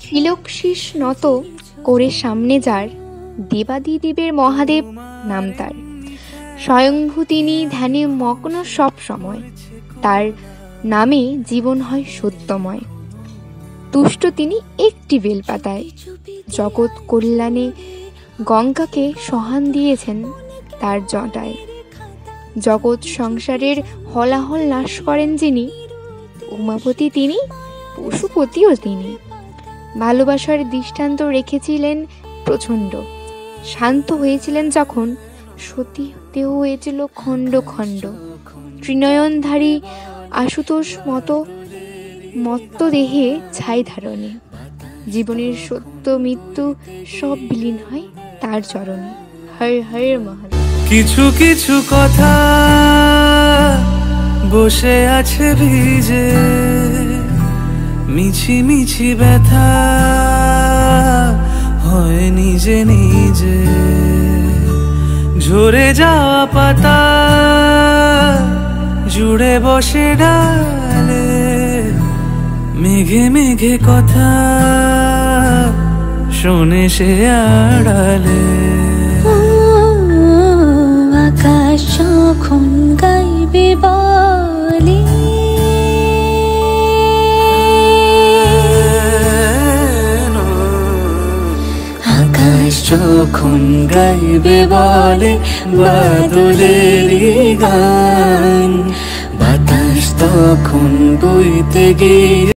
তিলক শীষ নত করে সামনে যার, দেবাদিদেবের মহাদেব নাম তার। স্বয়ংভূ তিনি ধ্যানে মগ্ন সব সময়, তার নামে জীবন হয় সত্যময়। তুষ্ট তিনি একটি বেলপাতায়, জগৎ কল্যাণে গঙ্গাকে সহান দিয়েছেন তার জটায়। জগৎ সংসারের হলাহল নাশ করেন যিনি, উমাপতি তিনি, পশুপতিও তিনি। ভালোবাসার দৃষ্টান্ত রেখেছিলেন প্রচণ্ড, শান্ত হয়েছিলেন যখন সতী দেহ হয়েছিল খণ্ড খণ্ড। ত্রিনয়নধারী আশুতোষ মত্ত দেহে ছাই ধারণে, জীবনের সত্য মৃত্যু সব বিলীন হয় তার চরণে। হর হর মহাদেব। কিছু কিছু কথা বসে আছে ভিজে, মিছি মিছি ব্যথা হয় নিজে নিজে। ঝরে যাওয়া পাতা জুড়ে বসে ডালে, মেঘে মেঘে কথা শোনে সে আড়ালে। আকাশ যখন গাইবে বলে, আকাশ যখন গাইবে বলে বাদলেরই গান, বাতাস তখন বইতে গিয়ে